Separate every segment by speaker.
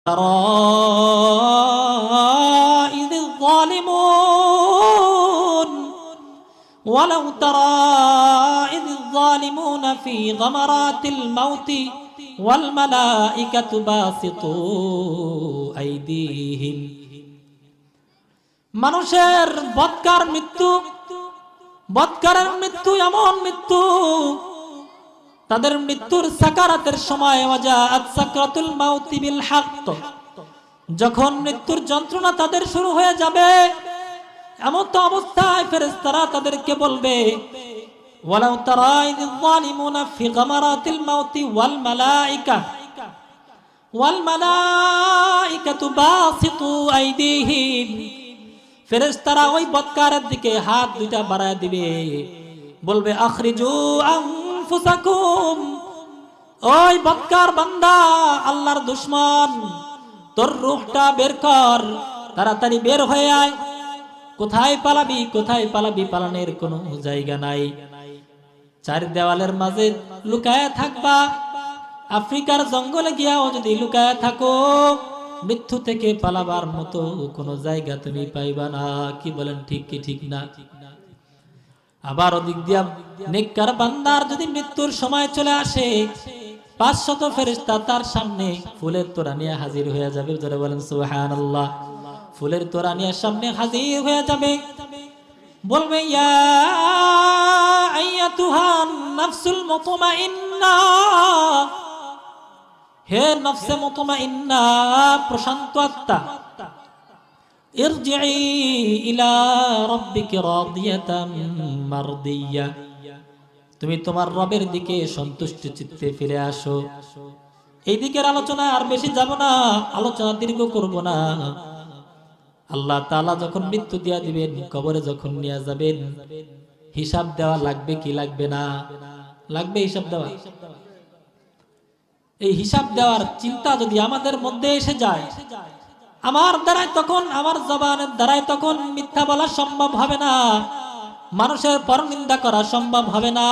Speaker 1: إذ الظالمون ولو ترى إذ الظالمون في غمرات الموت والملائكة باسطوا أيديهم মানুষের বৎকার মৃত্যু বৎকারের মৃত্যু এমন মৃত্যু তাদের মৃত্যুর সাকারাতের সময় ওয়াজাআত সাকরাতুল মাউতি বিল হক যখন মৃত্যুর যন্ত্রণা তাদের শুরু হয়ে যাবে এমন তো অবস্থায় ফেরেশতারা তাদেরকে বলবে ওয়ালাউ তারা ইযিল যালিমুনা ফি গামারাতিল মাউতি ওয়াল মালাইকাতু বাসিতু আইদিহিম ফেরেশতারা ওই বৎকারের দিকে হাত দুইটা বাড়ায় দিবে বলবে আখরিজু আনফুসাকুম ওই বৎকার বান্দা আল্লাহর দুশমন তোর রূহটা বের কর তাড়াতাড়ি বের হয়ে আয় কোথায় পালাবি পালানোর কোনো জায়গা নাই চার দেওয়ালের মাঝে লুকায় থাকবা আফ্রিকার জঙ্গলে গিয়াও যদি লুকায় থাকো মৃত্যু থেকে পালাবার মতো কোনো জায়গা তুমি পাইবা না কি বলেন ঠিক কি ঠিক না আবার ওদিক দিয়া নেককার বান্দার যদি মৃত্যুর সময় চলে আসে 500 ফেরেশতা তার সামনে ফুলের তোড়া নিয়ে হাজির হয়ে যাবে যারা বলেন সুবহানাল্লাহ ফুলের তোড়া নিয়ে সামনে হাজির হয়ে যাবে বলবে ইয়া আইয়াতুহান নাফসুল মুতমাইন্না হে নফসে মুতমাইন্না প্রশান্ত আত্মা ইরজিই ইলা রাব্বিকি রাদিয়াতাম মারদিয়া তুমি তোমার রবের দিকে সন্তুষ্ট চিত্তে ফিরে আসো এই দিকের আলোচনা আর বেশি যাব না আলোচনা দীর্ঘ করব না আল্লাহ তাআলা যখন মৃত্যু দিয়া দিবেন কবরে যখন নিয়ে যাবেন হিসাব দেওয়া লাগবে কি লাগবে না লাগবে হিসাব দেওয়া এই হিসাব দেওয়ার চিন্তা যদি আমাদের মধ্যে এসে যায় আমার দ্বারাই তখন আমার জবানের দ্বারাই তখন মিথ্যা বলা সম্ভব হবে না মানুষের পরনিন্দা করা সম্ভব হবে না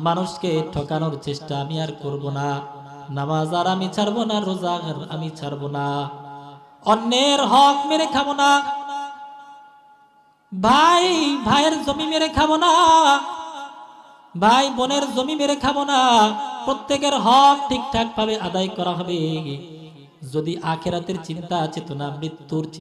Speaker 1: মানুষকে ঠকানোর চেষ্টা আমি আর করব না নামাজ আর আমি ছাড়বো না রোজা আর আমি ছাড়বো না অন্যের হক মেরে খাবো না ভাই ভাইয়ের জমি মেরে খাবো না ভাই বোনের জমি মেরে খাবো না প্রত্যেকের হক ঠিকঠাক ভাবে আদায় করা হবে যদি আখিরাতের চিন্তা চেতনা মৃত্যুর